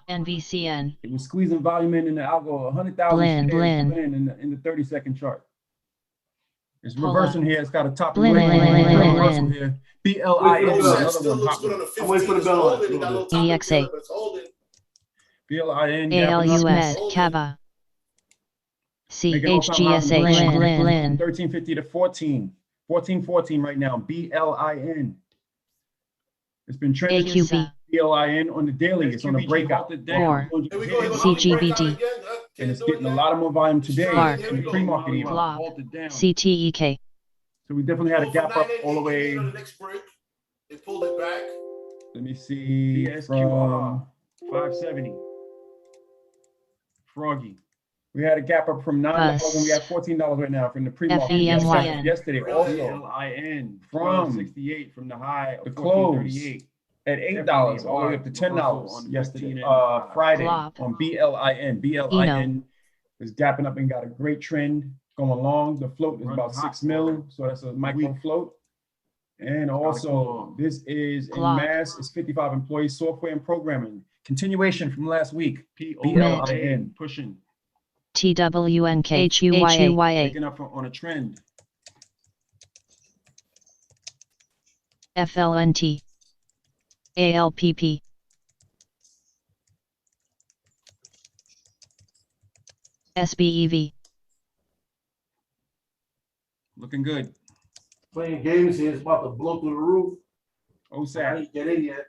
NVCN. It was squeezing volume in the algo 100,000 Blend. shares in the 30-second chart. It's Pola. reversing here. It's got a top Blend. reversal here. BLIN. OSAT Another still one. looks Hot good on one. the 15. I'm waiting for the It's bell. holding. It got a little top EXA. to it, but it's holding. BLIN. ALU Med. Kaba. C Making H all-time G highs S in H Blin. Blin 1350 to 14. 1414 right now. BLIN. It's been trending. AQB BLIN on the daily. It's on a breakout. 4 Here we go. Here we go. CGBD And it's getting a lot of more volume today. Spark. In the pre-market even. Glob Halted down. CTEK So we definitely had a gap up all the way. The next break, they pulled it back. Let me see. From 570. Froggy. We had a gap up from $9 and we have $14 right now from the pre-market. FEMYN. Yesterday also LIN from 68 from the high of the close 1438. at $8 all the way up to $10 yesterday. Friday Glob. on BLIN. BLIN is gapping up and got a great trend going along. The float is about 6 mil, so that's a micro float. And also, this is in Glob. mass. It's 55 employees, software and programming. Continuation from last week. POLIN pushing, TWNKHUYA Picking up on a trend. FLNT ALPP SBEV Looking good. Playing games here is about to blow through the roof. I OSAT. ain't get in yet.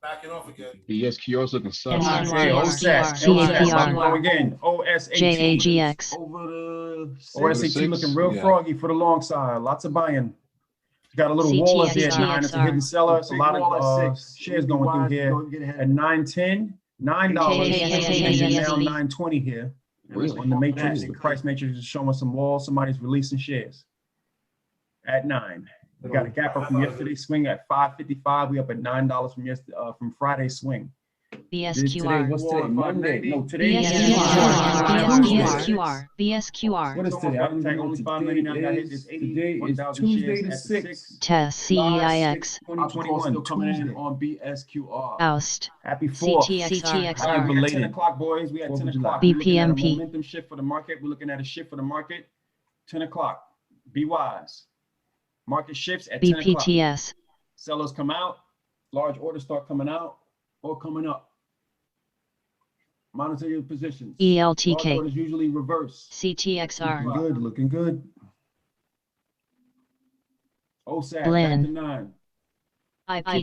Backing off again. BSQR's looking sus. Okay, OSAT. CAPR. Go again. OSAT. JAGX Over the OSAT looking real Yeah. froggy for the long side. Lots of buying. Got a little wall up here at 9. It's a hidden seller. It's a lot of shares going through here at 9.10. $9. And now 9.20 here. Really? On the matrix, the price matrix is showing some walls. Somebody's releasing shares at 9. We got a gap up from yesterday's swing at 5.55. We up at $9 from yesterday from Friday's swing. BSQR What's today? Monday. No, today. BSQR What is today? I don't know. Only 5.99 got hit. It's Today is 81,000 Tuesday shares the at 6th. TES CEIX 2021. still coming in Tuesday. on BSQR. Oust Happy 4th. Happy CTXR belated. 10 o'clock, boys. We at 10 o'clock. BPMP. We're looking at a momentum shift for the market. We're looking at a shift for the market. 10 o'clock. Be wise. Market shifts at 10 o'clock. BPTS Sellers come out. Large orders start coming out or coming up. Monitor your positions. Large ELTK orders usually reverse. CTXR Looking good. Looking good. OSAT Blin. back to 9. Okay,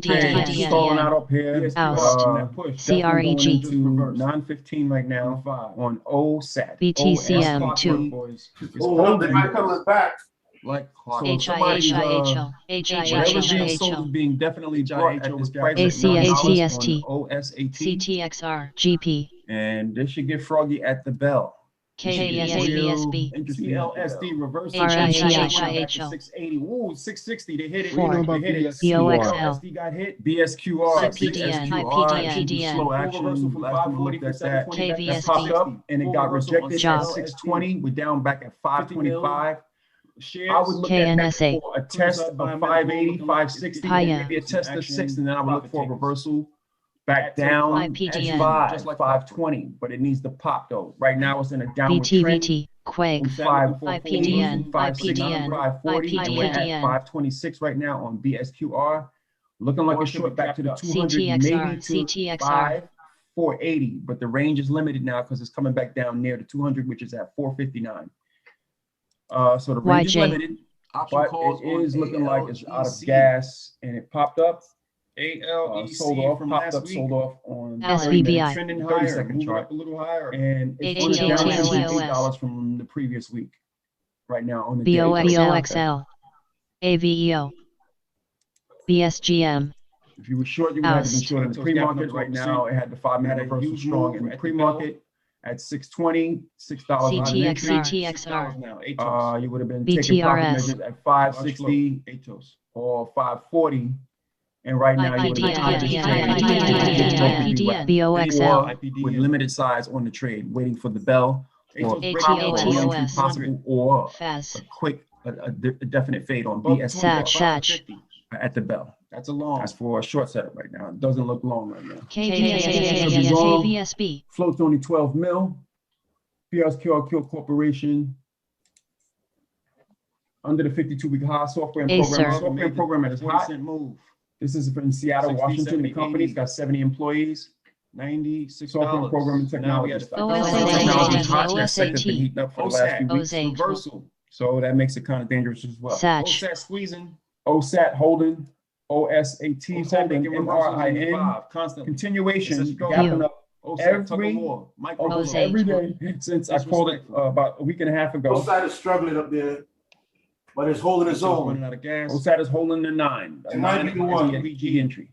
stalling out up here. Oust. That push. Definitely going CREG. into 9.15 right now on OSAT. BTCM OSAT. 2 Boys. It's Hold up, they holding might come back. like clock. HIHIHL Whatever's being sold is HIHIHL being definitely brought at this price at ACST. $9 on OSAT. CTXR GP And this should get froggy at the bell. KBSB Interesting. CLSD reverse. RHIHIHL 680. Ooh, 660. They hit it. Four. They hit it. BOXL SD got hit. BSQR. IPDN, Slow action. Reversal from Last time we 540 looked at that. KVSB. That popped up and it got rejected at Job. 620. We're down back at 525. Shares. I would look at that KNSA. for a test of 580, 560, Higher. maybe a test of 6, and then I would look for a Profit reversal back down IPDN. at 5, Just like 520. But it needs to pop though. Right now it's in a downward trend. BTVT Quake From 580, IPDN, 560, IPDN, 540, and we're at IPDN. 526 right now on BSQR. Looking like a short back to the 200, CTXR, maybe to CTXR. 480, but the range is limited now because it's coming back down near the 200, which is at 459. So the range is YJ. limited, but it is looking like it's out of gas, and it popped up, sold off, from popped last up, week. sold off on SVBI. Trending 30 higher, second moving chart. up a little higher. And it's ATOS. down $8 from the previous week. Right now on the day. BOXL AVEO BSGM If you were short, you would have to be Oust. short in the pre-market. Right now, it had the 5-minute Had a reversal huge strong move in the at the pre-market at 620, $6 on the entry. CTXR now. ATOS. You would have been taking profit BTRS. measures at 560 ATOS. or 540, and right now you would have been taking IPDN BOXL with limited size on the trade, waiting for the bell or ATOS. possible or FAS a quick, a definite fade on Above BS 20, Satch. at the bell. That's a long. As for a short setup right now, it doesn't look long right now. KVSB Float's only 12 mil. PSQRQ Corporation under the 52-week high. Software and Acer. program. Software and program is hot. 40-cent move. This is in Seattle, 60, Washington. The 70, company's 80. got 70 employees. $96. Software programming Now we technology. had OSAT, technology hot. That OSAT. sector's been heating up for the last few weeks. OSAT. Reversal. So that makes it kind of dangerous as well. Satch. OSAT squeezing. OSAT holding, OSAT OSAT holding, making reversals in the MRIN, 5 constantly. continuation, It's a struggle. gapping up OSAT tug every- of war. Mike almost OSAT. every day since I called it about a week and a half ago. OSAT is struggling up there, but it's holding its running own. out of gas. OSAT is holding the 9. It might be the one. SQBG entry.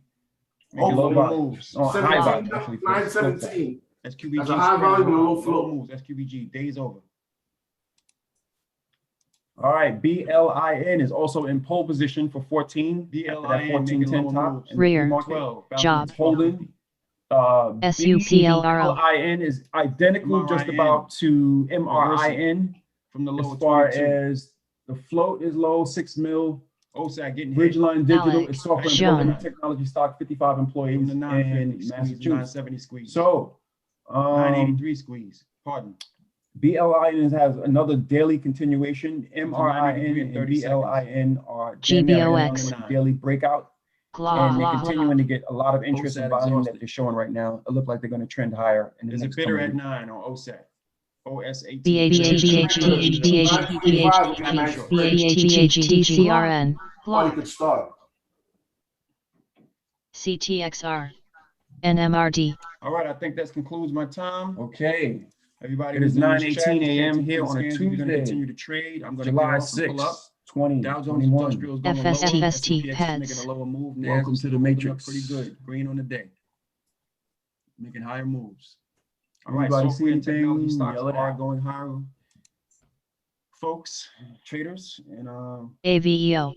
Making low low volume. moves. Oh, high 17, volume, actually. for 917. SQBG. That's a high volume and a low flow. moves. SQBG. Days over. All right, BLIN is also in pole position for 14. BLIN After that 1410 making top. moves. And Rear. pre-market 12. Job. holding. SUPLRO. BLIN is identical just MRIN. about to MRIN From the low as far 22. as the float is low, 6 mil. OSAT getting hit. Bridgeline Digital Alec. is software and Sean. programming technology stock, 55 employees From the in 950 squeeze, Massachusetts. 970 squeeze. So, 983 squeeze. Pardon. BLIN has another daily continuation. MRIN and 30 seconds. BLIN are GBOX. daily breakout, and they're continuing to get a lot of interest OSAT in volume that exhausted. they're showing right now. It looks like they're going to trend higher in the There's a next bidder coming at week. 9 on OSAT. OSAT. BHTCRN. Or you could start. CTXR. NMRD. All right, I think that concludes my time. Okay, Everybody, It is who's in this 9:18 chat, a.m. stay tuned here for on a the scans. We're going to Tuesday, continue to trade. I'm going to July get off and pull up. 6th, 2021. Dow Jones Industrial is going lower. FST S&P X heads. making a lower move. NASDAQ Welcome to still the holding matrix. up pretty good. Green on the day. Making higher moves. All right, Everybody see software and technology anything? stocks Yell it are out. going higher. Folks, traders, and AVEO.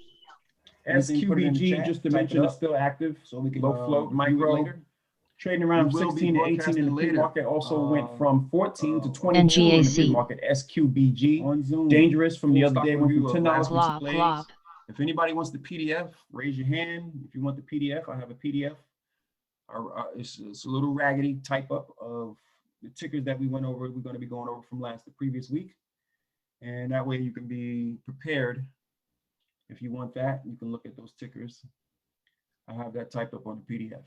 anything, put it in the SQBG, chat, just to type mention, it is up still active. so we can Low float, review it micro, later. trading around We will be 16 to 18 in broadcasting the later. pre-market. Also went from 14 to uh, 22 in the NGAC. pre-market. SQBG, On Zoom. dangerous from the Full other stock day, went review from of $10 last week's Glop, plays. glop. If anybody wants the PDF, raise your hand. If you want the PDF, I have a PDF. It's a little raggedy type up of the tickers that we went over. We're going to be going over from the previous week. And that way you can be prepared. If you want that, you can look at those tickers. I have that typed up on the PDF.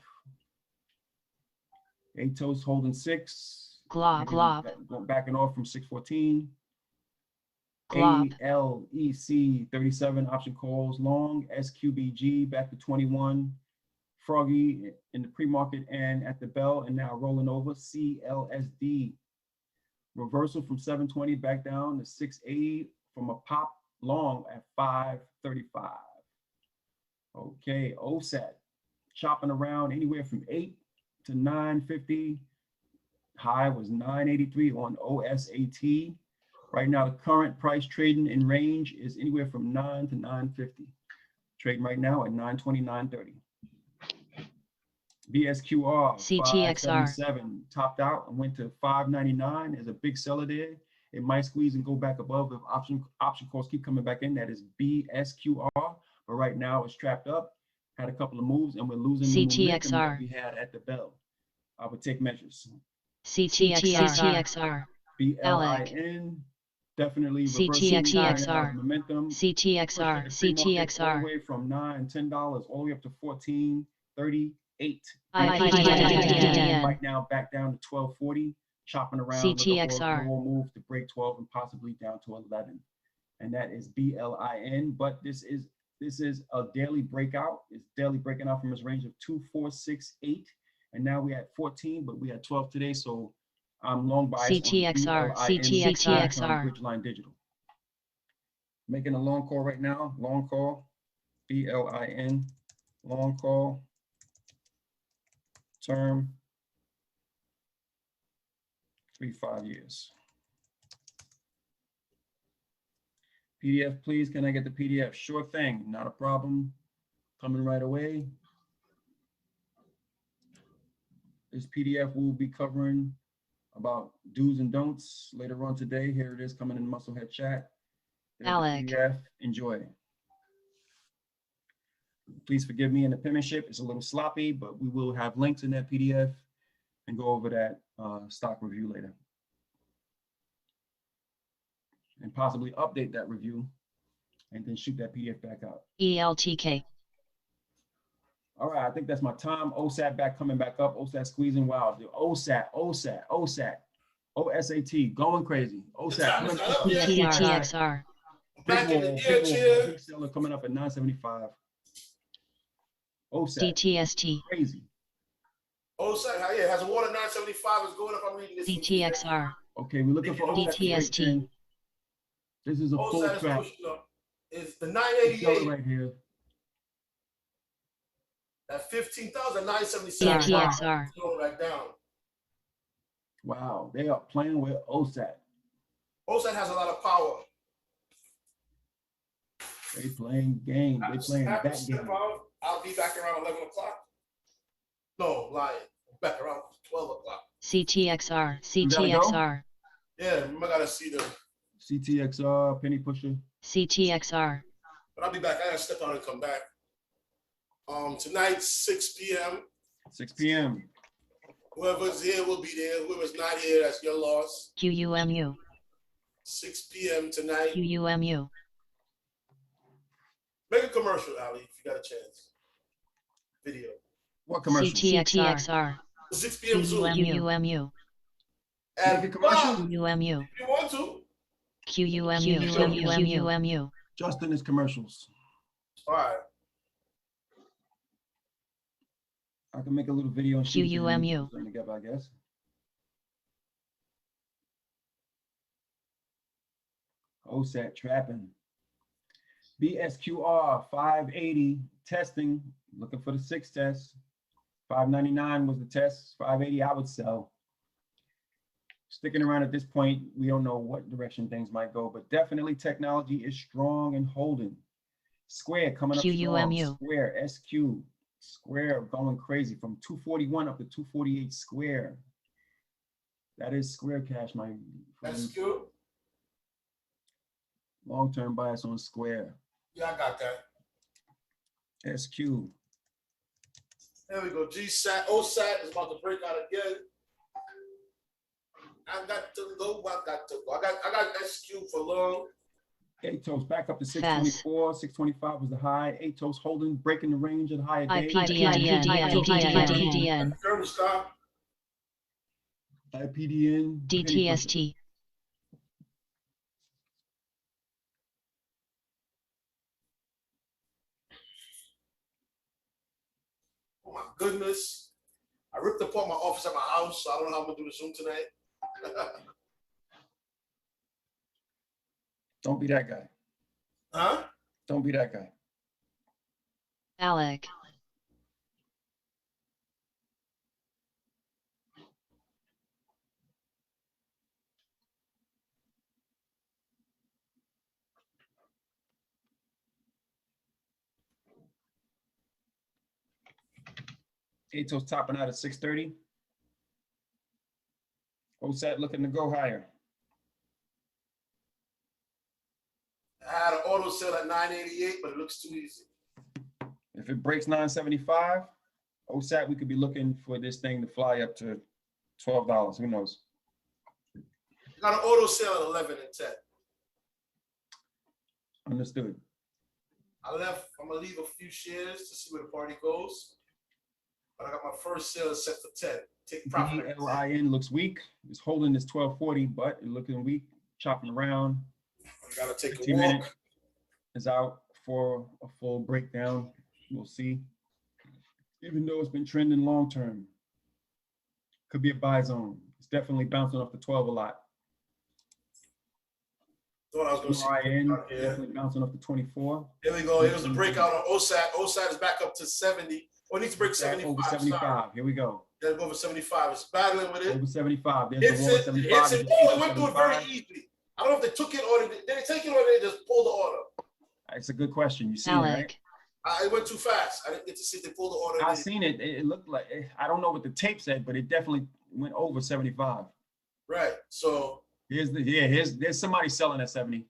ATOS holding 6. Glop, glop. Going backing off from 614. Glop. ALEC 37 option calls long. SQBG back to 21. Froggy in the pre-market and at the bell, and now rolling over. CLSD reversal from 720 back down to 680 from a pop long at 535. Okay, OSAT chopping around anywhere from 8 to 950. High was 983 on OSAT. Right now, the current price trading in range is anywhere from 9 to 950. Trading right now at 920, 930. BSQR CTXR. 577 topped out and went to 599. There's a big seller there. It might squeeze and go back above if option calls keep coming back in. That is BSQR. But right now it's trapped up. Had a couple of moves and we're losing the momentum that CTXR. we had at the bell. I would take measures. CTXR. BLIN definitely reversing CTXR. momentum. CTXR. Pushed the pre-market all the CTXR. way from $9, $10 all the way up to 14, 38. IPDN. Right now back down to 1240, chopping around looking for a CTXR. lower move to break 12 and possibly down to 11. And that is BLIN, but this is a daily breakout. It's daily breaking out from its range of 2, 4, 6, 8. And now we're at 14, but we had 12 today, so I'm long biased CTXR. on BLIN, CTXR. Bridgeline Digital. Making a long call right now, long call, BLIN, long call, term, 3 to 5 years. PDF, please. Can I get the PDF? Sure thing. Not a problem. Coming right away. This PDF will be covering about do's and don'ts later on today. Here it is coming in the Musclehead chat. There's the Alec. PDF. Enjoy. Please forgive me in the penmanship. It's a little sloppy, but we will have links in that PDF and go over that stock review later. And possibly update that review and then shoot that PDF back out. ELTK. All right, I think that's my time. OSAT coming back up. OSAT squeezing wild. OSAT, OSAT going crazy. OSAT time coming is not up. up yet. TTXR. Back in the Big air wall, chair. big seller coming up at 975. OSAT DTST. crazy. OSAT, yeah, has a water 975 is going up. I'm reading this. DTXR. Okay, we're looking for OSAT to break DTST. 10. This is a full OSAT is trap. pushing up. It's the Seller 988 right here. at 15,977. DTXR. Going back down. Wow, they are playing with OSAT. OSAT has a lot of power. They playing game. They playing After that step game. out, I'll be back around 11 o'clock. No, lying. Back around 12 o'clock. CTXR. gotta go? CTXR. Yeah, I gotta see them. CTXR, penny pusher. CTXR. But I'll be back. I gotta step out and come back. Tonight, 6 p.m. 6 p.m. Whoever's here will be there. Whoever's not here, that's your loss. QUMU. 6 p.m. tonight. QUMU. Make a commercial, Ali, if you got a chance. Video. What commercial? CTXR. 6 p.m. Zoom. QUMU. Make a commercial? QUMU. If you want to. QUMU. QUMU. Justin is commercials. All right. I can make a little video and see if we can QUMU. put something together, I guess. OSAT trapping. BSQR 580 testing. Looking for the 6 test. 599 was the test. 580 I would sell. Sticking around at this point, we don't know what direction things might go, but definitely technology is strong and holding. Square coming up strong. QUMU. Square, SQ. Square going crazy from 241 up to 248 Square. That is Square cash, my friend. That's good. Long-term bias on Square. Yeah, I got that. SQ. There we go. GSAT. OSAT is about to break out again. I got to go. I got SQ for long. ATOS back up to 624. 625 was the high. ATOS holding, breaking the range of the high day. IPDN. Current stop. IPDN. DTST. Oh my goodness. I ripped apart my office at my house, so I don't know how I'm gonna do the Zoom tonight. Don't be that guy. Huh? Don't be that guy. Alec. ATOS topping out at 630. OSAT looking to go higher. I had an auto sale at 988, but it looks too easy. If it breaks 975, OSAT, we could be looking for this thing to fly up to $12. Who knows? I got an auto sale at 11 and 10. Understood. I'm gonna leave a few shares to see where the party goes. But I got my first sale set for 10. Take profit. DLIN looks weak. It's holding this 1240, but it's looking weak, chopping around. I gotta take a 15 walk. minute is out for a full breakdown. We'll see. Even though it's been trending long term, could be a buy zone. It's definitely bouncing off the 12 a lot. Thought I was gonna see. RIN out here. definitely bouncing off the 24. Here we go. Here's the breakout on OSAT. OSAT is back up to 70. Oh, it needs to break Back 75. over Sorry. 75. Here we go. Gotta go over 75. It's battling with it. Over 75. There's Hits the wall at it. 75. Hits it. Oh, it went through it very easily. I don't know if they took it or did they take it or they just pulled the order. It's a good question. You see it, right? Alec. It went too fast. I didn't get to see if they pulled the order. I seen it. It looked like, I don't know what the tape said, but it definitely went over 75. Right. So There's somebody selling at 70.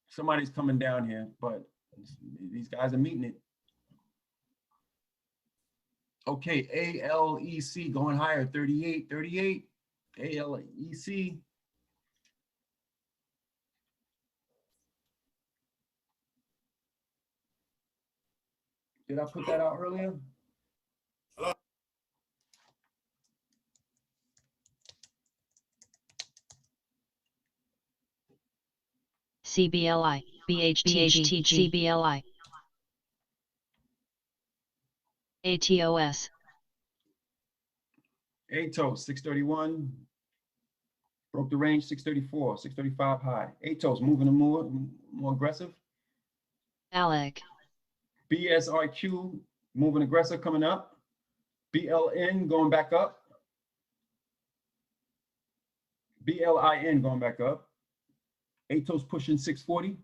Somebody's coming down here, but these guys are meeting it. Okay, ALEC going higher, 38, 38. ALEC. Did I put that out earlier? CBLI, BHTG, CBLI. ATOS, ATOS, 631. Broke the range, 634, 635 high. ATOS moving a more aggressive. ALEC, BSRQ moving aggressive coming up. BLN going back up. BLIN going back up. ATOS pushing 640.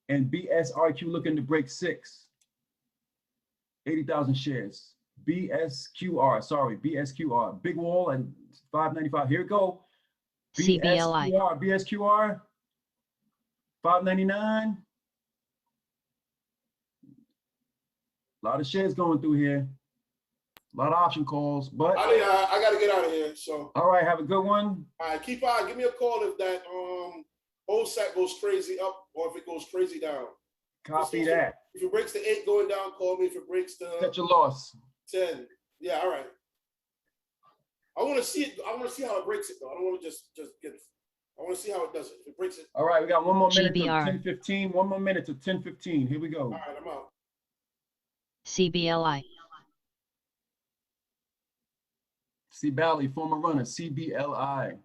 And BSRQ looking to break 80,000 shares. BSQR, sorry, BSQR. Big wall and 595. Here we go. CBLI, BSQR, 599. A lot of shares going through here. A lot of option calls, but I gotta get out of here. So all right, have a good one. all right, keep on. Give me a call if that OSAC goes crazy up or if it goes crazy down. Copy that. If it breaks the 8 going down, call me. If it breaks the Set your loss. 10, yeah, all right. I want to see it. I want to see how it breaks it though. I don't want to just get it. I want to see how it does it. If it breaks it. All right, we got one more minute to GBR. 10:15. One more minute to 10:15. Here we go. All right, I'm out. CBLI, C Bally, former runner, CBLI.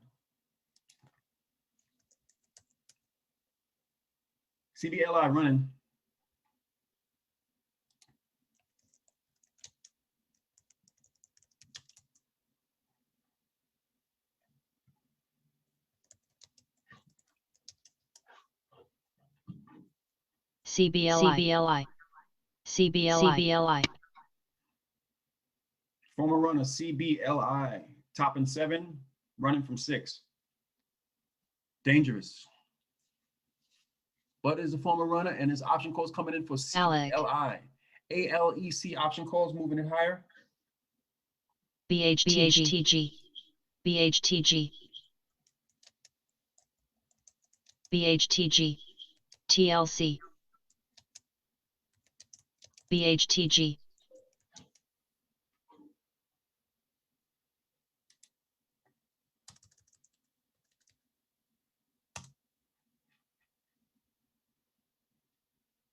CBLI running. CBLI, CBLI, Former runner, CBLI. Topping 7, running from 6. Dangerous. But is a former runner and his option calls coming in for CBLI. ALEC option calls moving it higher. BHTG, BHTG, BHTG, TLC, BHTG,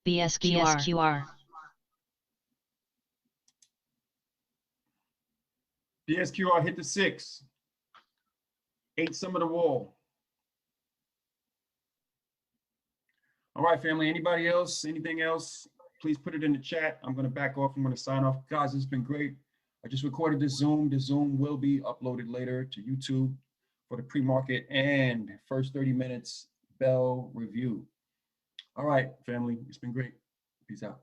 BSQR, BSQR hit the 6. 8 some of the wall. All right, family. Anybody else? Anything else? Please put it in the chat. I'm going to back off. I'm going to sign off. Guys, it's been great. I just recorded this Zoom. The Zoom will be uploaded later to YouTube for the pre-market and first 30 minutes bell review. All right, family. It's been great. Peace out.